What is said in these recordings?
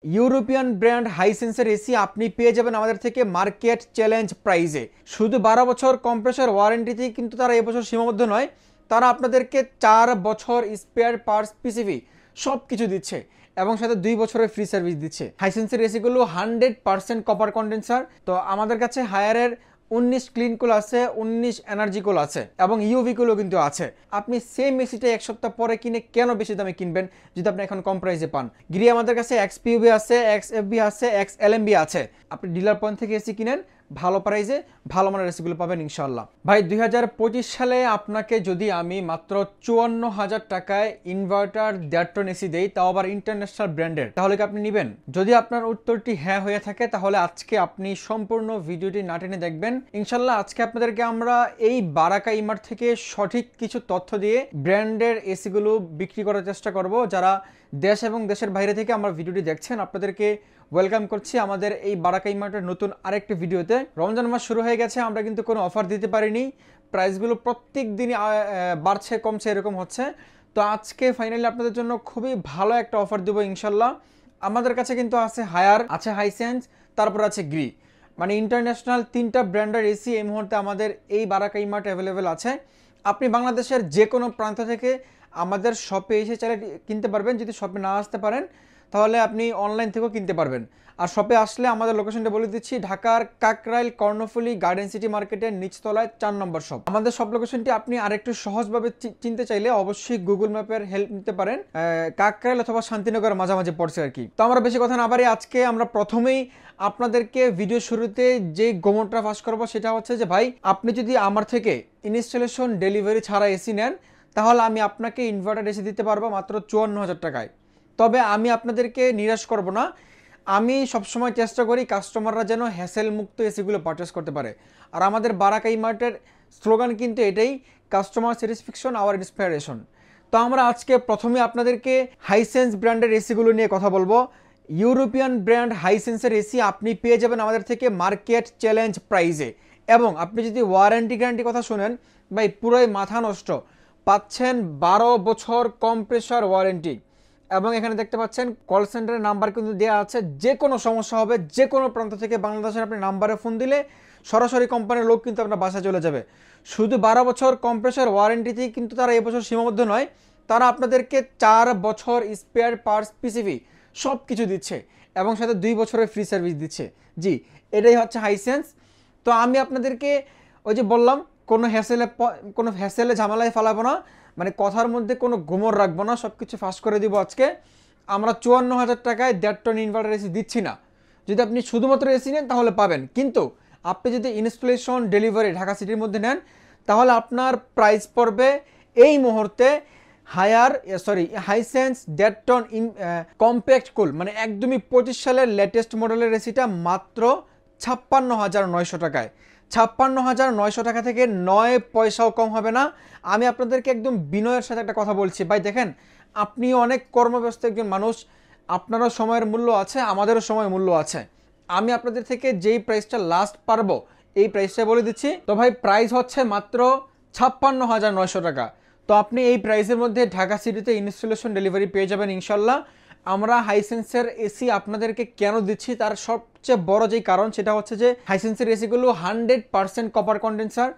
European brand হাইসেন্সের AC আপনি পেয়ে যাবেন আমাদের থেকে মার্কেট চ্যালেঞ্জ প্রাইজে। শুধু 12 বছর কম্প্রেসর ওয়ারেন্টিতে কিন্তু তারা এবছর সীমাবদ্ধ নয়, তারা আপনাদেরকে 4 বছর স্পেয়ার পার্টস পিসিবি সব কিছু দিচ্ছে এবং সাথে 2 বছরের ফ্রি সার্ভিস দিচ্ছে। হাইসেন্সের এসিগুলো 100% কপার কন্ডেন্সার। তো আমাদের কাছে হায়ারের 19 ক্লিন কুল আছে, 19 এনার্জি কুল আছে এবং ইউভি কুলও কিন্তু আছে। আপনি সেম এসিটা এক সপ্তাহ পরে কিনে কেন বেশি দামে কিনবেন যদি আপনি এখন কম প্রাইসে পান? গিরি আমাদের কাছে এক্সপিউবি আছে, এক্সএফবি আছে, এক্সএলএমবি আছে। আপনি ডিলার পয়েন্ট থেকে এসি কিনেন, ভালো প্রাইসে ভালো মানের এসিগুলো পাবেন ইনশাল্লাহ। ভাই 2025 সালে আপনাকে যদি আমি মাত্র 54,000 টাকায় ইনভার্টার 1.5 টন এসি দেই, তাও আবার ইন্টারন্যাশনাল ব্র্যান্ডের, তাহলে কি আপনি নেবেন? যদি আপনার উত্তরটি হ্যাঁ হয়ে থাকে তাহলে আজকে আপনি সম্পূর্ণ ভিডিওটি না টেনে দেখবেন ইনশাল্লাহ। আজকে আপনাদেরকে আমরা এই বারাকা ইমার্ট থেকে সঠিক কিছু তথ্য দিয়ে ব্র্যান্ডের এসিগুলো বিক্রি করার চেষ্টা করব। যারা দেশ এবং দেশের বাইরে থেকে আমার ভিডিওটি দেখছেন আপনাদেরকে ওয়েলকাম করছি আমাদের এই বারাকা ইমার্টের নতুন আরেকটি ভিডিওতে। রমজান মাস শুরু হয়ে গেছে, আমরা কিন্তু কোনো অফার দিতে পারিনি, প্রাইসগুলো প্রত্যেক দিনই বাড়ছে কমছে এরকম হচ্ছে। তো আজকে ফাইনালি আপনাদের জন্য খুবই ভালো একটা অফার দেবো ইনশাল্লাহ। আমাদের কাছে কিন্তু আছে হায়ার, আছে হাইসেন্স, তারপর আছে গ্রি, মানে ইন্টারন্যাশনাল 3টা ব্র্যান্ডের এসি এই মুহূর্তে আমাদের এই বারাকা ইমার্ট অ্যাভেলেবেল আছে। আপনি বাংলাদেশের যে কোনো প্রান্ত থেকে আমাদের শপে এসে চাইলে কিনতে পারবেন। যদি শপে না আসতে পারেন তাহলে আপনি অনলাইন থেকেও কিনতে পারবেন। আর শপে আসলে আমাদের লোকেশনটা বলে দিচ্ছি, ঢাকার কাকরাইল কর্ণফুলী গার্ডেন সিটি মার্কেটের নিচতলায় 4 নম্বর শপ। আমাদের শপ লোকেশনটি আপনি আরেকটু সহজভাবে চিনতে চাইলে অবশ্যই গুগল ম্যাপের হেল্প নিতে পারেন। কাকরাইল অথবা শান্তিনগর মাঝামাঝি পড়ছে আর কি। তো আমরা বেশি কথা না বাড়ি আজকে আমরা প্রথমেই আপনাদেরকে ভিডিও শুরুতে যে গোমরটা ফাঁস করবো সেটা হচ্ছে যে ভাই আপনি যদি আমার থেকে ইনস্টলেশন ডেলিভারি ছাড়া এসি নেন তাহলে আমি আপনাকে ইনভার্টার এসি দিতে পারবো মাত্র 54,000 টাকায়। তবে আমি আপনাদেরকে নিরাশ করব না, আমি সবসময় চেষ্টা করি কাস্টমাররা যেন হ্যাসেল মুক্ত এসিগুলো পারচেস করতে পারে। আর আমাদের বারাকা ইমার্টের স্লোগান কিন্তু এটাই, কাস্টমার স্যাটিসফ্যাকশন আওয়ার ইন্সপিরেশন। তো আমরা আজকে প্রথমে আপনাদেরকে হাইসেন্স ব্র্যান্ডের এসিগুলো নিয়ে কথা বলবো। ইউরোপিয়ান ব্র্যান্ড হাইসেন্সের এসি আপনি পেয়ে যাবেন আমাদের থেকে মার্কেট চ্যালেঞ্জ প্রাইজে। এবং আপনি যদি ওয়ারেন্টি গ্যারান্টি কথা শুনেন ভাই পুরোই মাথা নষ্ট, পাচ্ছেন 12 বছর কম্প্রেসর ওয়ারেন্টি। এবং এখানে দেখতে পাচ্ছেন কল সেন্টারের নাম্বার কিন্তু দেওয়া আছে, যে কোনো সমস্যা হবে যে কোনো প্রান্ত থেকে বাংলাদেশের আপনি নাম্বারে ফোন দিলে সরাসরি কোম্পানির লোক কিন্তু আপনার বাসায় চলে যাবে। শুধু 12 বছর কম্প্রেসর ওয়ারেন্টিতে কিন্তু তারা এবছর সীমাবদ্ধ নয়, তারা আপনাদেরকে 4 বছর স্পেয়ার পার্টস পিসিবি সব কিছু দিচ্ছে এবং সাথে 2 বছরের ফ্রি সার্ভিস দিচ্ছে। জি, এটাই হচ্ছে হাইসেন্স। তো আমি আপনাদেরকে ওই যে বললাম কোনো হ্যাসেলে ঝামেলায় ফেলাবো না, মানে কথার মধ্যে কোনো গোমর রাখবো না, সব কিছু ফাঁস করে দিব আজকে। আমরা 54,000 টাকায় 1.5 টন ইনভার্টার এসি দিচ্ছি না। যদি আপনি শুধুমাত্র এসি নেন তাহলে পাবেন, কিন্তু আপনি যদি ইনস্টলেশন ডেলিভারি ঢাকা সিটির মধ্যে নেন তাহলে আপনার প্রাইস পড়বে এই মুহূর্তে হাইসেন্স 1.5 টন কম্প্যাক্ট কুল, মানে একদমই 25 সালের লেটেস্ট মডেলের এসিটা মাত্র 56,900 টাকায়। 56,900 টাকা থেকে 9 পয়সাও কম হবে না। আমি আপনাদেরকে একদম বিনয়ের সাথে একটা কথা বলছি ভাই, দেখেন আপনি অনেক কর্মব্যস্ত একজন মানুষ, আপনারও সময়ের মূল্য আছে, আমাদেরও সময়ের মূল্য আছে। আমি আপনাদের থেকে যেই প্রাইসটা লাস্ট পারবো এই প্রাইসটা বলে দিচ্ছি। তো ভাই প্রাইস হচ্ছে মাত্র 56,900 টাকা। তো আপনি এই প্রাইসের মধ্যে ঢাকা সিটিতে ইনস্টলেশন ডেলিভারি পেয়ে যাবেন ইনশাল্লাহ। আমরা হাইসেন্সের এসি আপনাদেরকে কেন দিচ্ছি তার সবচেয়ে বড় যেই কারণ সেটা হচ্ছে যে হাইসেন্সের এসিগুলো 100% কপার কন্ডেন্সার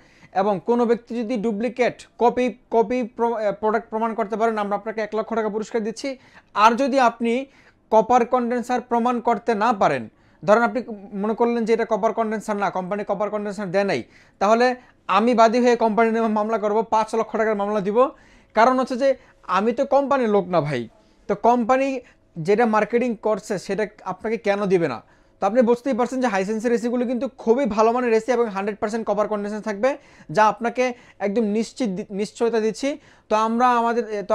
এবং কোনো ব্যক্তি যদি ডুপ্লিকেট কপি প্রোডাক্ট প্রমাণ করতে পারেন আমরা আপনাকে 1 লক্ষ টাকা পুরস্কার দিচ্ছি। আর যদি আপনি কপার কন্ডেন্সার প্রমাণ করতে না পারেন, ধরেন আপনি মনে করলেন যে এটা কপার কন্ডেন্সার না, কোম্পানি কপার কন্ডেন্সার দেয় নাই, তাহলে আমি বাদী হয়ে কোম্পানির নামে মামলা করব, 5 লক্ষ টাকার মামলা দিব। কারণ হচ্ছে যে আমি তো কোম্পানির লোক না ভাই, তো কোম্পানি যেটা মার্কেটিং করছে সেটা আপনাকে কেন দিবে না? তো আপনি বুঝতেই পারছেন যে হাইসেন্সের এসিগুলো কিন্তু খুবই ভালো মানের এসি এবং 100% কপার কন্ডেন্সার থাকবে, যা আপনাকে একদম নিশ্চয়তা দিচ্ছি। তো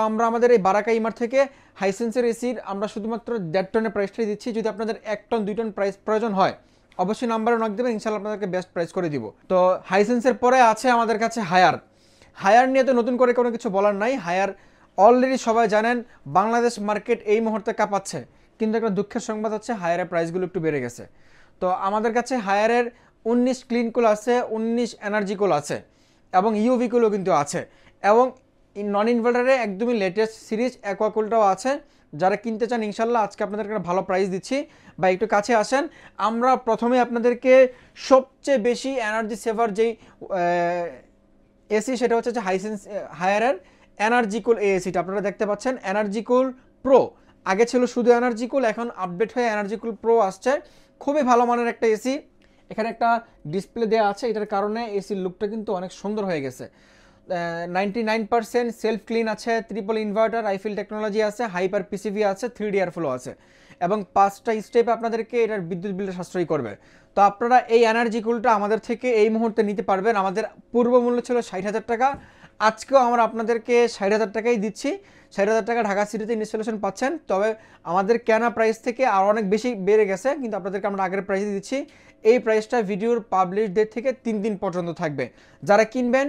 আমরা আমাদের এই বারাকা ইমার্ট থেকে হাইসেন্সের এসির আমরা শুধুমাত্র 1.5 টনের প্রাইসটাই দিচ্ছি। যদি আপনাদের 1 টন 2 টন প্রাইস প্রয়োজন হয় অবশ্যই নাম্বারে নক দেবেন, ইনশাল্লাহ আপনাদেরকে বেস্ট প্রাইস করে দিব। তো হাইসেন্সের পরে আছে আমাদের কাছে হায়ার নিয়ে তো নতুন করে কোনো কিছু বলার নাই। হায়ার অলরেডি সবাই জানেন বাংলাদেশ মার্কেট এই মুহূর্তে কাঁপাচ্ছে, কিন্তু একটা দুঃখের সংবাদ হচ্ছে হায়ারের প্রাইসগুলো একটু বেড়ে গেছে। তো আমাদের কাছে হায়ারের 19 ক্লিন কুল আছে, 19 এনার্জি কুল আছে এবং ইউভি কুলও কিন্তু আছে এবং নন ইনভার্টারে একদমই লেটেস্ট সিরিজ অ্যাকোয়া কুলটাও আছে, যারা কিনতে চান ইনশাল্লাহ আজকে আপনাদেরকে একটা ভালো প্রাইস দিচ্ছি। বা একটু কাছে আসেন, আমরা প্রথমে আপনাদেরকে সবচেয়ে বেশি এনার্জি সেভার যেই এসি সেটা হচ্ছে যে হায়ারের এনার্জি কুল এই এসিটা আপনারা দেখতে পাচ্ছেন, এনার্জি কুল প্রো। আগে ছিল শুধু এনার্জি কুল, এখন আপডেট হয়ে এনার্জি কুল প্রো আসছে। খুবই ভালো মানের একটা এসি। এখানে একটা ডিসপ্লে দেওয়া আছে, এটার কারণে এসির লুকটা কিন্তু অনেক সুন্দর হয়ে গেছে। 99% সেলফ ক্লিন আছে, ট্রিপল ইনভার্টার, আইফিল টেকনোলজি আছে, হাইপার পিসিভি আছে, 3D এয়ার ফ্লো আছে এবং 5টা স্টেপ আপনাদেরকে এটার বিদ্যুৎ বিলটা সাশ্রয়ী করবে। তো আপনারা এই এনার্জি কুলটা আমাদের থেকে এই মুহূর্তে নিতে পারবেন। আমাদের পূর্ব মূল্য ছিল 60,000 টাকা, আজকেও আমরা আপনাদেরকে 60,000 টাকাই দিচ্ছি। 60,000 টাকা ঢাকা সিটিতে ইনস্টলেশন পাচ্ছেন। তবে আমাদের কেনা প্রাইস থেকে আরও অনেক বেশি বেড়ে গেছে, কিন্তু আপনাদেরকে আমরা আগের প্রাইসে দিচ্ছি। এই প্রাইসটা ভিডিওর পাবলিশ ডেট থেকে 3 দিন পর্যন্ত থাকবে। যারা কিনবেন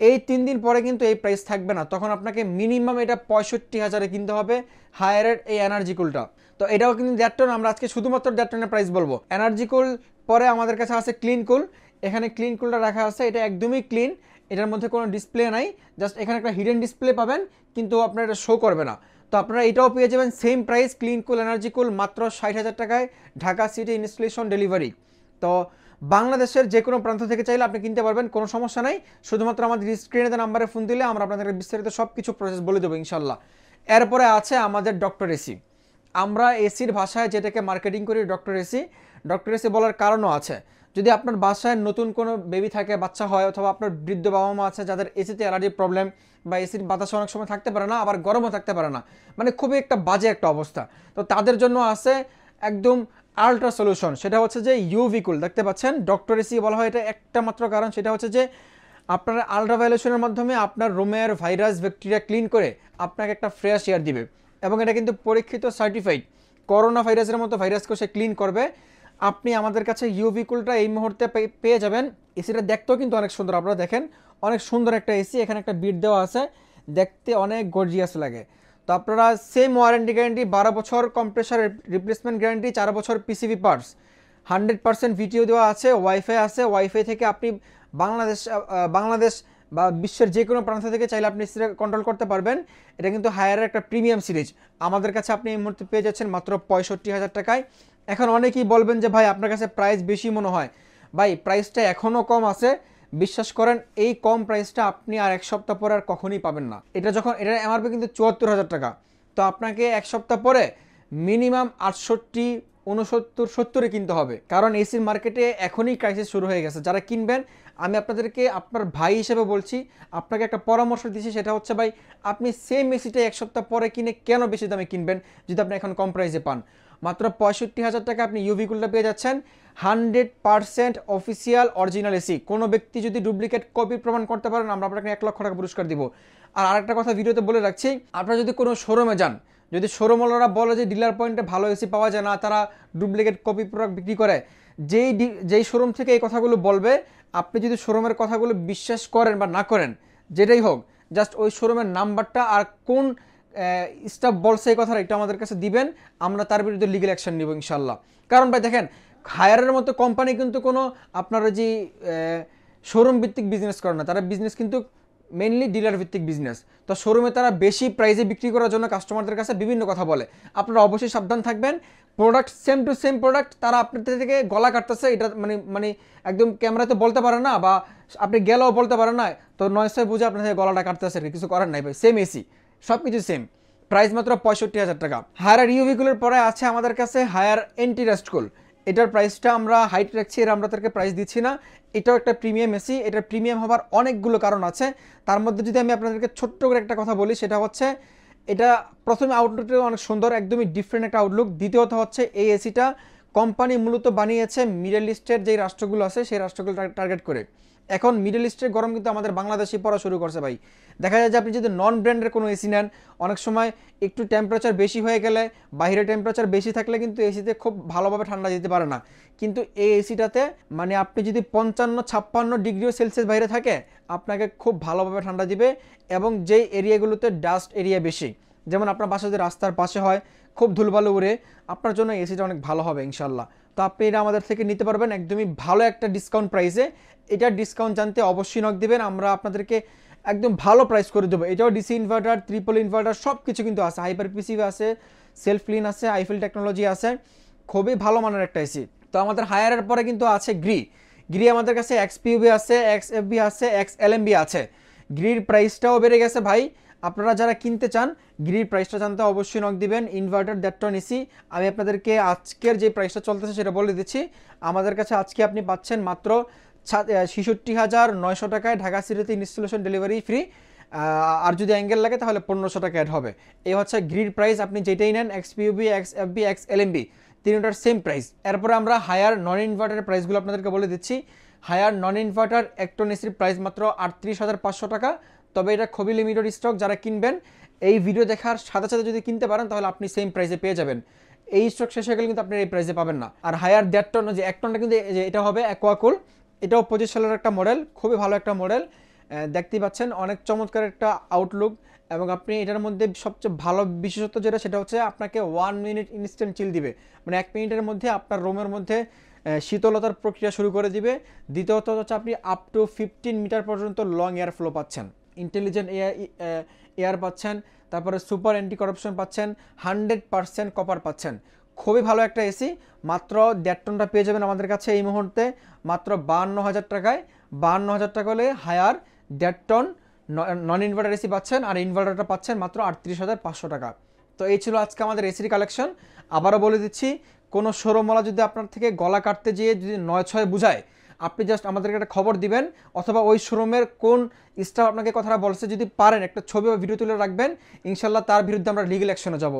এই 3 দিন পরে কিন্তু এই প্রাইস থাকবে না, তখন আপনাকে মিনিমাম এটা 65,000-এ কিনতে হবে হায়ারের এই এনার্জি কুলটা। তো এটাও কিন্তু 1.5 টন, আমরা আজকে শুধুমাত্র 1.5 টনের প্রাইস বলবো। এনার্জি কুল পরে আমাদের কাছে আছে ক্লিন কুল। এখানে ক্লিন কুলটা রাখা আছে, এটা একদমই ক্লিন, এটার মধ্যে কোনো ডিসপ্লে নাই, জাস্ট এখানে একটা হিডেন ডিসপ্লে পাবেন, কিন্তু আপনার এটা শো করবে না। তো আপনারা এটাও পেয়ে যাবেন সেম প্রাইস, ক্লিন কুল এনার্জি কুল মাত্র 60,000 টাকায়, ঢাকা সিটি ইনস্টলেশন ডেলিভারি। তো বাংলাদেশের যে কোনো প্রান্ত থেকে চাইলে আপনি কিনতে পারবেন, কোনো সমস্যা নাই। শুধুমাত্র আমাদের স্ক্রিনে দেওয়া নাম্বারে ফোন দিলে আমরা আপনাদেরকে বিস্তারিত সব কিছু প্রসেস বলে দেবো ইনশাল্লাহ। এরপরে আছে আমাদের ডক্টর এসি। আমরা এসির ভাষায় যেটাকে মার্কেটিং করি ডক্টর এসি। ডক্টর এসি বলার কারণও আছে, যদি আপনার বাসায় নতুন কোনো বেবি থাকে, বাচ্চা হয়, অথবা আপনার বৃদ্ধ বাবা মা আছে যাদের এসিতে অ্যালার্জির প্রবলেম, বা এসির বাতাসে অনেক সময় থাকতে পারে না, আবার গরমও থাকতে পারে না, মানে খুবই একটা বাজে একটা অবস্থা, তো তাদের জন্য আছে একদম আল্ট্রা সলিউশন। সেটা হচ্ছে যে ইউভি কুল। দেখতে পাচ্ছেন ডক্টর এসি বলা হয় এটা একটা মাত্র কারণ, সেটা হচ্ছে যে আপনার আল্ট্রাভায়োলেশনের মাধ্যমে আপনার রুমের ভাইরাস ব্যাকটেরিয়া ক্লিন করে আপনাকে একটা ফ্রেশ এয়ার দিবে, এবং এটা কিন্তু পরীক্ষিত সার্টিফাইড, করোনা ভাইরাসের মতো ভাইরাসকেও সে ক্লিন করবে। আপনি আমাদের কাছে ইউভি কুলটা এই মুহূর্তে পেয়ে যাবেন। এসিটা দেখতেও কিন্তু অনেক সুন্দর, আপনারা দেখেন অনেক সুন্দর একটা এসি, এখানে একটা বিট দেওয়া আছে, দেখতে অনেক গর্জিয়াস লাগে। তো আপনারা সেম ওয়ারেন্টি গ্যারান্টি, 12 বছর কম্প্রেসার রিপ্লেসমেন্ট গ্যারান্টি, 4 বছর পিসিবি পার্টস, 100% ভিডিও দেওয়া আছে, ওয়াইফাই আছে। ওয়াইফাই থেকে আপনি বাংলাদেশ বা বিশ্বের যে কোনো প্রান্ত থেকে চাইলে আপনি কন্ট্রোল করতে পারবেন। এটা কিন্তু হায়ারের একটা প্রিমিয়াম সিরিজ, আমাদের কাছে আপনি এই মুহূর্তে পেয়ে যাচ্ছেন মাত্র 65,000 টাকায়। এখন অনেকেই বলবেন যে ভাই আপনার কাছে প্রাইস বেশি মনে হয়, ভাই প্রাইসটা এখনও কম আছে, বিশ্বাস করেন এই কম প্রাইসটা আপনি আর এক সপ্তাহ পরে আর কখনোই পাবেন না। এটা যখন এটার এমআরপি কিন্তু 74,000 টাকা, তো আপনাকে এক সপ্তাহ পরে মিনিমাম 68, 69, 70-এ কিনতে হবে, কারণ এসির মার্কেটে এখনই ক্রাইসিস শুরু হয়ে গেছে। যারা কিনবেন আমি আপনাদেরকে আপনার ভাই হিসেবে বলছি, আপনাকে একটা পরামর্শ দিচ্ছি, সেটা হচ্ছে ভাই আপনি সেম এসিটা এক সপ্তাহ পরে কিনে কেন বেশি দামে কিনবেন যদি আপনি এখন কম প্রাইসে পান। মাত্র 65,000 টাকা আপনি ইউভি কুলটা পেয়ে যাচ্ছেন, 100% অফিসিয়াল অরিজিনাল এসি। কোনো ব্যক্তি যদি ডুপ্লিকেট কপি প্রমাণ করতে পারেন আমরা আপনাকে 1 লক্ষ টাকা পুরস্কার দিব। আর আরেকটা কথা ভিডিওতে বলে রাখছি, আপনারা যদি কোনো শোরুমে যান, যদি শোরুমওয়ালারা বলে যে ডিলার পয়েন্টে ভালো এসি পাওয়া যায় না, তারা ডুপ্লিকেট কপি প্রোডাক্ট বিক্রি করে, যেই শোরুম থেকে এই কথাগুলো বলবে, আপনি যদি শোরুমের কথাগুলো বিশ্বাস করেন বা না করেন যেটাই হোক, জাস্ট ওই শোরুমের নাম্বারটা আর কোন স্টাফ বলছে এই কথাটা এটা আমাদের কাছে দিবেন, আমরা তার বিরুদ্ধে লিগ্যাল অ্যাকশন নিব ইনশাল্লাহ। কারণ ভাই দেখেন হায়ারের মতো কোম্পানি কিন্তু কোনো আপনার যে শোরুম ভিত্তিক বিজনেস করে না, তারা বিজনেস কিন্তু মেনলি ডিলার ভিত্তিক বিজনেস। তো শোরুমে তারা বেশি প্রাইসে বিক্রি করার জন্য কাস্টমারদের কাছে বিভিন্ন কথা বলে, আপনারা অবশ্যই সাবধান থাকবেন। Product same to same product, তারা আপনাদের থেকে গলা কাটতেছে, এটা মানে একদম ক্যামেরাতে বলতে পারে না, বা আপনি গেলেও বলতে পারেন না, তো নয়সে বুঝে আপনার থেকে গলাটা কাটতেছে, কিছু করার নাই ভাই, সেম এসি সব কিছু সেম, প্রাইস মাত্র 65,000 টাকা। হায়ার ইউভিগুলোর পরে আছে আমাদের কাছে হায়ার এন্টি রাস্ট কুল। এটার প্রাইসটা আমরা হাইট রাখছি, এর আমরা তাদেরকে প্রাইস দিচ্ছি না। এটাও একটা প্রিমিয়াম এসি, এটার প্রিমিয়াম হবার অনেকগুলো কারণ আছে, তার মধ্যে যদি আমি আপনাদেরকে ছোট্ট করে একটা কথা বলি, সেটা হচ্ছে এটা প্রথমে আউটলুকটা অনেক সুন্দর, একদমই ডিফারেন্ট একটা আউটলুক। দ্বিতীয়ত হচ্ছে এই এসিটা কোম্পানি মূলত বানিয়েছে মিডল ইস্টের যেই রাষ্ট্রগুলো আছে সেই রাষ্ট্রগুলো টার্গেট করে। এখন মিডল ইস্টের গরম কিন্তু আমাদের বাংলাদেশে পড়া শুরু করছে ভাই। দেখা যায় যে আপনি যদি নন ব্র্যান্ডের কোনো এসি নেন, অনেক সময় একটু টেম্পারেচার বেশি হয়ে গেলে, বাইরে টেম্পারেচার বেশি থাকলে কিন্তু এসিতে খুব ভালোভাবে ঠান্ডা দিতে পারে না, কিন্তু এই এসিটাতে মানে আপনি যদি 55-56 ডিগ্রি সেলসিয়াস বাইরে থাকে আপনাকে খুব ভালোভাবে ঠান্ডা দিবে। এবং যেই এরিয়াগুলোতে ডাস্ট এরিয়া বেশি, যেমন আপনার বাসা যদি রাস্তার পাশে হয়, খুব ধুলবালু উড়ে, আপনার জন্য এসিটা অনেক ভালো হবে ইনশাল্লাহ। তো আপনি এটা আমাদের থেকে নিতে পারবেন একদমই ভালো একটা ডিসকাউন্ট প্রাইসে। এটার ডিসকাউন্ট জানতে অবশ্যই নক দিবেন, আমরা আপনাদেরকে একদম ভালো প্রাইস করে দেবো। এটাও ডিসি ইনভার্টার, ট্রিপল ইনভার্টার সব কিছু কিন্তু আছে, হাইপার পিসিবি আছে, সেলফ ক্লিন আছে, আইফেল টেকনোলজি আছে, খুবই ভালো মানের একটা এসি। তো আমাদের হায়ারের পরে কিন্তু আছে গ্রি আমাদের কাছে XPUV আছে, XFB আছে, XLMB আছে। গ্রির প্রাইসটাও বেড়ে গেছে ভাই, আপনারা যারা কিনতে চান গ্রির প্রাইসটা জানতে অবশ্যই নক দিবেন। ইনভার্টার 1.5 টন এসি আমি আপনাদেরকে আজকের যে প্রাইসটা চলতেছে সেটা বলে দিচ্ছি। আমাদের কাছে আজকে আপনি পাচ্ছেন মাত্র 66,900 টাকায়, ঢাকা সিটিতে ইনস্টলেশন ডেলিভারি ফ্রি। আর যদি অ্যাঙ্গেল লাগে তাহলে 1500 টাকা অ্যাড হবে। এই হচ্ছে গ্রিড প্রাইস, আপনি যেটাই নেন XPUV, XFB, XLMB তিনটার সেম প্রাইস। এরপরে আমরা হায়ার নন ইনভার্টারের প্রাইসগুলো আপনাদেরকে বলে দিচ্ছি। হায়ার নন ইনভার্টার 1 টন এসির প্রাইস মাত্র 38,500 টাকা। তবে এটা খুবই লিমিটেড স্টক, যারা কিনবেন এই ভিডিও দেখার সাথে সাথে যদি কিনতে পারেন তাহলে আপনি সেম প্রাইসে পেয়ে যাবেন। এই স্টক শেষ হয়ে গেলে কিন্তু আপনি এই প্রাইসে পাবেন না। আর হায়ার 1.5 টন, যে 1 টনটা কিন্তু এটা হবে অ্যাকোয়াকুল, এটাও 25 সালের একটা মডেল, খুবই ভালো একটা মডেল। দেখতেই পাচ্ছেন অনেক চমৎকার একটা আউটলুক, এবং আপনি এটার মধ্যে সবচেয়ে ভালো বিশেষত্ব যেটা সেটা হচ্ছে আপনাকে 1 মিনিট ইনস্ট্যান্ট চিল দিবে, মানে 1 মিনিটের মধ্যে আপনার রুমের মধ্যে শীতলতার প্রক্রিয়া শুরু করে দিবে। দ্বিতীয়ত হচ্ছে আপনি আপ টু 15 মিটার পর্যন্ত লং এয়ার ফ্লো পাচ্ছেন, ইন্টেলিজেন্ট এয়ার পাচ্ছেন, তারপরে সুপার অ্যান্টি কারাপশন পাচ্ছেন, 100% কপার পাচ্ছেন। খুবই ভালো একটা এসি। মাত্র 1.5 টনটা পেয়ে যাবেন আমাদের কাছে এই মুহূর্তে মাত্র 52,000 টাকায়। 52,000 টাকা হলে higher 1.5 ton non inverter AC পাচ্ছেন, আর ইনভার্টারটা পাচ্ছেন মাত্র 38,500 টাকা। তো এই ছিল আজকে আমাদের এসির কালেকশন। আবারও বলে দিচ্ছি, কোনো শোরুমওয়ালা যদি আপনার থেকে গলা কাটতে যেয়ে যদি 9-6 বুঝায়, আপনি জাস্ট আমাদেরকে একটা খবর দিবেন, অথবা ওই শোরুমের কোন স্টাফ আপনাকে কথাটা বলছে যদি পারেন একটা ছবি বা ভিডিও তুলে রাখবেন, ইনশাল্লাহ তার বিরুদ্ধে আমরা লিগ্যাল অ্যাকশনে যাব।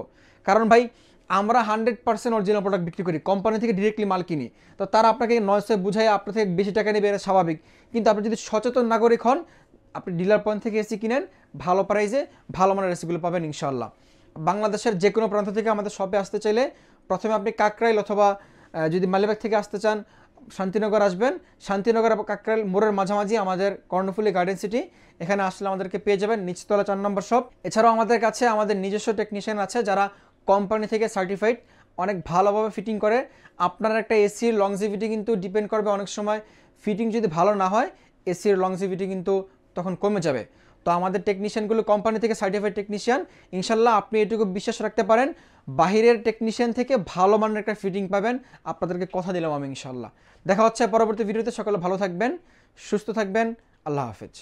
কারণ ভাই আমরা 100% অরিজিনাল প্রোডাক্ট বিক্রি করি, কোম্পানি থেকে ডিরেক্টলি মাল কিনি, তো তারা আপনাকে 900 বুঝায় আপনার থেকে বেশি টাকা নেবে, এটা স্বাভাবিক। কিন্তু আপনি যদি সচেতন নাগরিক হন, আপনি ডিলার পয়েন্ট থেকে এসি কিনেন, ভালো প্রাইসে ভালো মানের এসিগুলো পাবেন ইনশাল্লাহ। বাংলাদেশের যে কোনো প্রান্ত থেকে আমাদের শপে আসতে চাইলে প্রথমে আপনি কাকরাইল, অথবা যদি মালিবাগ থেকে আসতে চান শান্তিনগর আসবেন। শান্তিনগর কাকরাইল মোড়ের মাঝামাঝি আমাদের কর্ণফুলী গার্ডেন সিটি, এখানে আসলে আমাদেরকে পেয়ে যাবেন, নিচতলা 4 নম্বর শপ। এছাড়াও আমাদের কাছে আমাদের নিজস্ব টেকনিশিয়ান আছে যারা কোম্পানি থেকে সার্টিফাইড, অনেক ভালোভাবে ফিটিং করে। আপনার একটা এসির লংজিভিটি কিন্তু ডিপেন্ড করবে, অনেক সময় ফিটিং যদি ভালো না হয় এসির লংজিভিটি কিন্তু তখন কমে যাবে। তো আমাদের টেকনিশিয়ানগুলো কোম্পানি থেকে সার্টিফাইড টেকনিশিয়ান, ইনশাল্লাহ আপনি এটুকু বিশ্বাস রাখতে পারেন, বাহিরের টেকনিশিয়ান থেকে ভালো মানের একটা ফিটিং পাবেন, আপনাদেরকে কথা দিলাম আমি ইনশাল্লাহ। দেখা হচ্ছে পরবর্তী ভিডিওতে। সকলে ভালো থাকবেন, সুস্থ থাকবেন, আল্লাহ হাফেজ।